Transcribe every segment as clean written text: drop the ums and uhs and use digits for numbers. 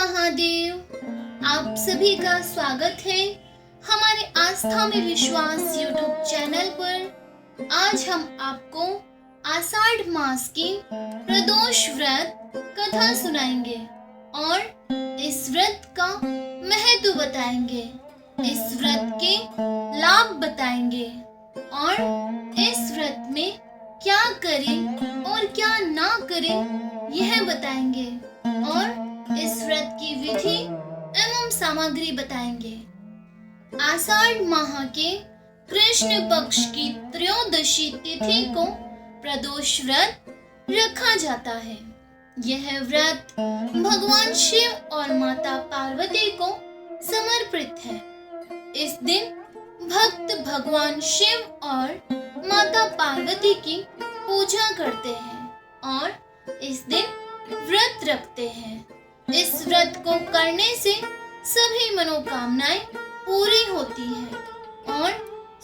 महादेव। आप सभी का स्वागत है हमारे आस्था में विश्वास यूट्यूब चैनल पर। आज हम आपको आषाढ़ मास की प्रदोष व्रत कथा सुनाएंगे और इस व्रत का महत्व बताएंगे, इस व्रत के लाभ बताएंगे और इस व्रत में क्या करें और क्या ना करें यह बताएंगे और इस व्रत की विधि एवं सामग्री बताएंगे। आषाढ़ माह के कृष्ण पक्ष की त्रयोदशी तिथि को प्रदोष व्रत रखा जाता है। यह व्रत भगवान शिव और माता पार्वती को समर्पित है। इस दिन भक्त भगवान शिव और माता पार्वती की पूजा करते हैं और इस दिन व्रत रखते हैं। इस व्रत को करने से सभी मनोकामनाएं पूरी होती है और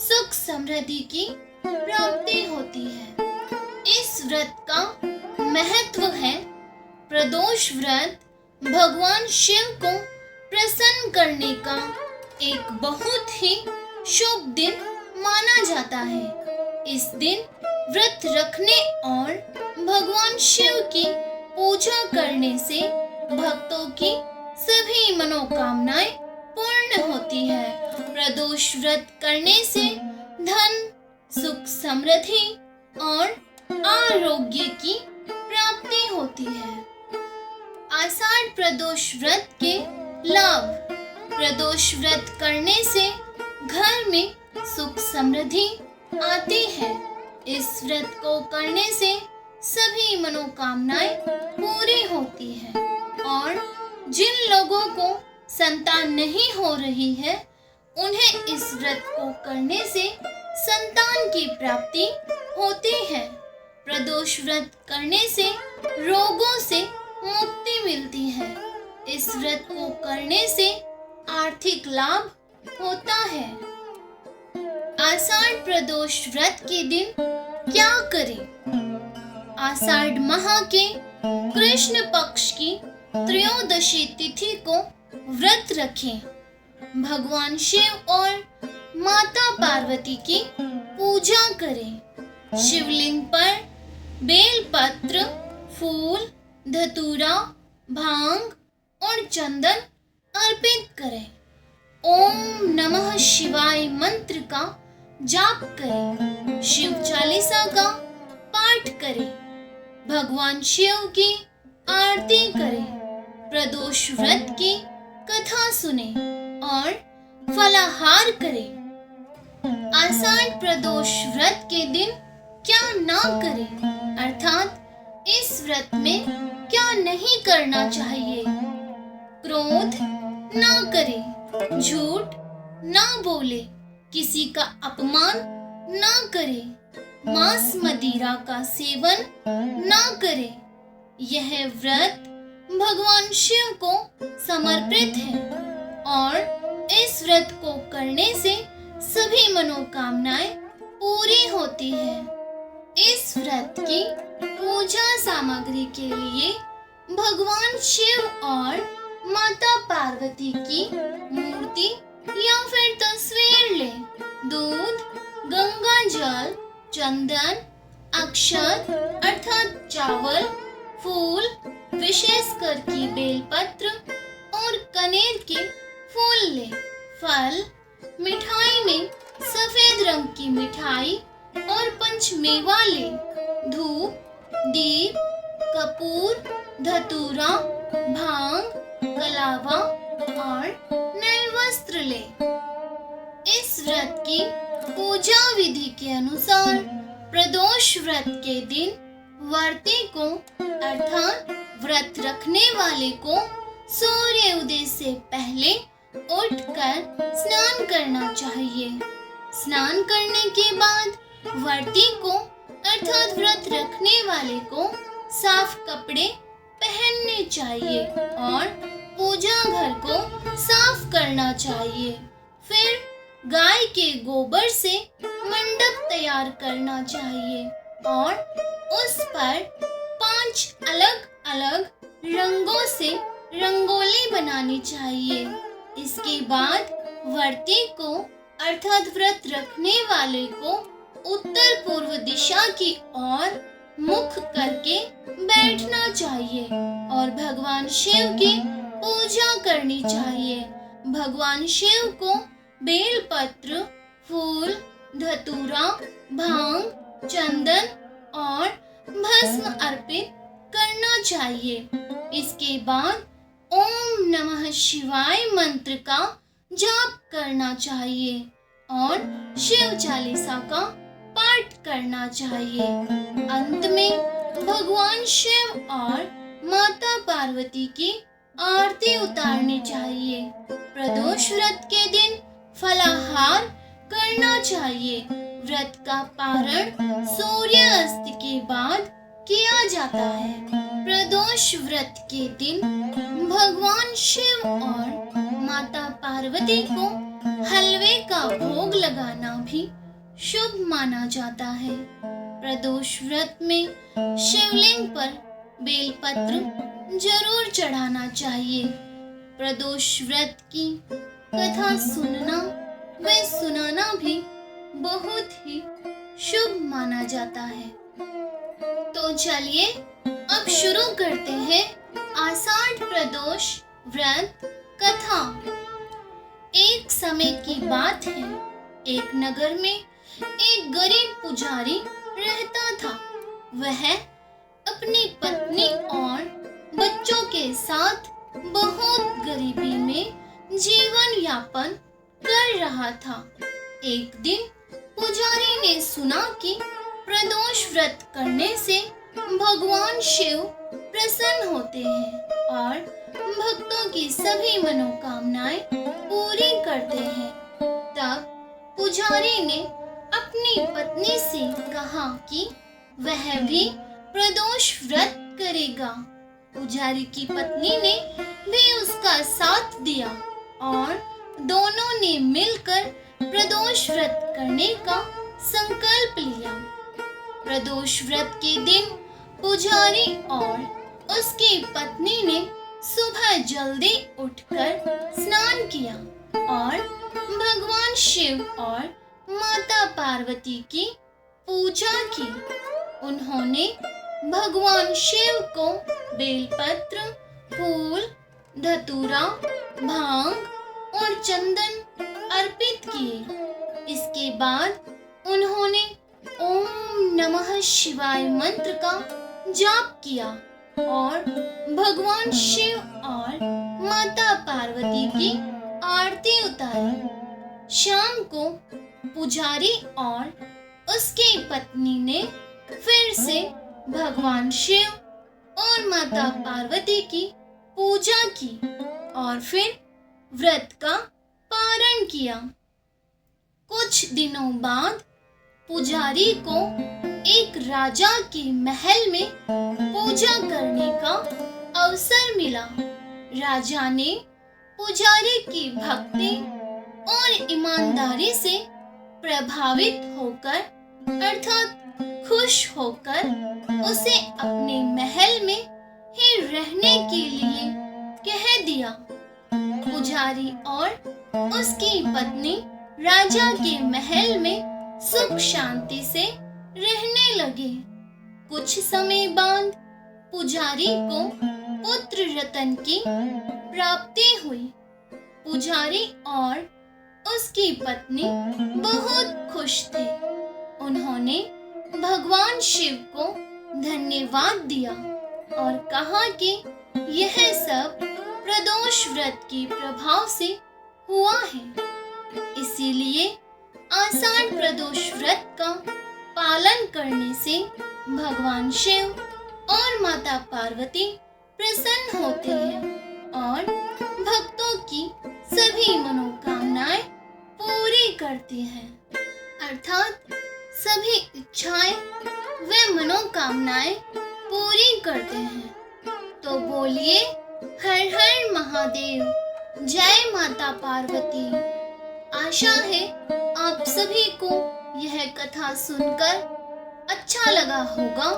सुख समृद्धि की प्राप्ति होती है। इस व्रत का महत्व है, प्रदोष व्रत भगवान शिव को प्रसन्न करने का एक बहुत ही शुभ दिन माना जाता है। इस दिन व्रत रखने और भगवान शिव की पूजा करने से भक्तों की सभी मनोकामनाएं पूर्ण होती है। प्रदोष व्रत करने से धन, सुख, समृद्धि और आरोग्य की प्राप्ति होती है। आषाढ़ प्रदोष व्रत के लाभ। प्रदोष व्रत करने से घर में सुख समृद्धि आती है। इस व्रत को करने से सभी मनोकामनाएं पूरी होती है और जिन लोगों को संतान नहीं हो रही है उन्हें इस व्रत को करने से संतान की प्राप्ति होती है। प्रदोष व्रत करने से रोगों से मुक्ति मिलती है। इस व्रत को करने से आर्थिक लाभ होता है। आषाढ़ प्रदोष व्रत के दिन क्या करें? आषाढ़ माह के कृष्ण पक्ष की त्रयोदशी तिथि को व्रत रखें। भगवान शिव और माता पार्वती की पूजा करें। शिवलिंग पर बेलपत्र, फूल, धतूरा, भांग और चंदन अर्पित करें। ओम नमः शिवाय मंत्र का जाप करें। शिव चालीसा का पाठ करें। भगवान शिव की आरती करें। प्रदोष व्रत की कथा सुने और फलाहार करें। आषाढ़ प्रदोष व्रत के दिन क्या ना करें, अर्थात इस व्रत में क्या नहीं करना चाहिए? क्रोध ना करें, झूठ ना बोले, किसी का अपमान ना करें, मांस मदिरा का सेवन ना करें। यह व्रत भगवान शिव को समर्पित है और इस व्रत को करने से सभी मनोकामनाएं पूरी होती है। इस व्रत की पूजा सामग्री के लिए भगवान शिव और माता पार्वती की मूर्ति या फिर तस्वीर लें। दूध, गंगा जल, चंदन, अक्षत अर्थात चावल, फूल, विशेषकर की बेलपत्र और कनेर के फूल लें। फल, मिठाई में सफेद रंग की मिठाई और पंचमेवा लें। धूप, दीप, कपूर, धतूरा, भांग, कलावा और नए वस्त्र लें। इस व्रत की पूजा विधि के अनुसार प्रदोष व्रत के दिन व्रती को अर्थात व्रत रखने वाले को सूर्य उदय से पहले उठकर स्नान करना चाहिए। स्नान करने के बाद व्रती को अर्थात व्रत रखने वाले को साफ कपड़े पहनने चाहिए और पूजा घर को साफ करना चाहिए। फिर गाय के गोबर से मंडप तैयार करना चाहिए और उस पर 5 अलग अलग रंगों से रंगोली बनानी चाहिए। इसके बाद व्रती को अर्थात व्रत रखने वाले को उत्तर पूर्व दिशा की ओर मुख करके बैठना चाहिए और भगवान शिव की पूजा करनी चाहिए। भगवान शिव को बेलपत्र, फूल, धतूरा, भांग, चंदन और भस्म अर्पित करना चाहिए। इसके बाद ओम नमः शिवाय मंत्र का जाप करना चाहिए और शिव चालीसा का पाठ करना चाहिए। अंत में भगवान शिव और माता पार्वती की आरती उतारनी चाहिए। प्रदोष व्रत के दिन फलाहार करना चाहिए। व्रत का पारण सूर्यास्त के बाद किया जाता है। प्रदोष व्रत के दिन भगवान शिव और माता पार्वती को हलवे का भोग लगाना भी शुभ माना जाता है। प्रदोष व्रत में शिवलिंग पर बेलपत्र जरूर चढ़ाना चाहिए। प्रदोष व्रत की कथा सुनना व सुनाना भी बहुत ही शुभ माना जाता है। तो चलिए अब शुरू करते हैं आषाढ़ प्रदोष व्रत कथा। एक समय की बात है, एक नगर में एक गरीब पुजारी रहता था। वह अपनी पत्नी और बच्चों के साथ बहुत गरीबी में जीवन यापन कर रहा था। एक दिन पुजारी ने सुना कि प्रदोष व्रत करने से भगवान शिव प्रसन्न होते हैं और भक्तों की सभी मनोकामनाएं पूरी करते हैं। तब पुजारी ने अपनी पत्नी से कहा कि वह भी प्रदोष व्रत करेगा। पुजारी की पत्नी ने भी उसका साथ दिया और दोनों ने मिलकर प्रदोष व्रत करने का संकल्प लिया। प्रदोष व्रत के दिन पुजारी और उसकी पत्नी ने सुबह जल्दी उठकर स्नान किया और भगवान शिव और माता पार्वती की पूजा की। उन्होंने भगवान शिव को बेलपत्र, फूल, धतूरा, भांग और चंदन अर्पित किए। इसके बाद उन्होंने ओम नमः शिवाय मंत्र का जाप किया और भगवान शिव और माता पार्वती की आरती उतारी। शाम को पुजारी और उसकी पत्नी ने फिर से भगवान शिव और माता पार्वती की पूजा की और फिर व्रत का पारण किया। कुछ दिनों बाद पुजारी को एक राजा के महल में पूजा करने का अवसर मिला। राजा ने पुजारी की भक्ति और ईमानदारी से प्रभावित होकर अर्थात खुश होकर उसे अपने महल में ही रहने के लिए कह दिया। पुजारी और उसकी पत्नी राजा के महल में सुख शांति से रहने लगे। कुछ समय बाद पुजारी को पुत्र रतन की प्राप्ति हुई। पुजारी और उसकी पत्नी बहुत खुश थे। उन्होंने भगवान शिव को धन्यवाद दिया और कहा कि यह सब प्रदोष व्रत के प्रभाव से हुआ है। इसीलिए आषाढ़ प्रदोष व्रत का पालन करने से भगवान शिव और माता पार्वती प्रसन्न होते हैं और भक्तों की सभी मनोकामनाएं पूरी करते हैं, अर्थात सभी इच्छाएं व मनोकामनाएं पूरी करते हैं। तो बोलिए हर हर महादेव, जय माता पार्वती। आशा है आप सभी को यह कथा सुनकर अच्छा लगा होगा।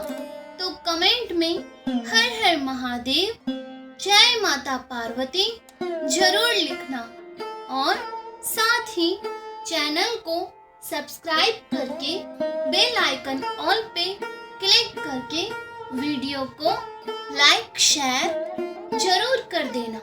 तो कमेंट में हर हर महादेव जय माता पार्वती जरूर लिखना और साथ ही चैनल को सब्सक्राइब करके बेल आइकन ऑल पे क्लिक करके वीडियो को लाइक शेयर जरूर कर देना।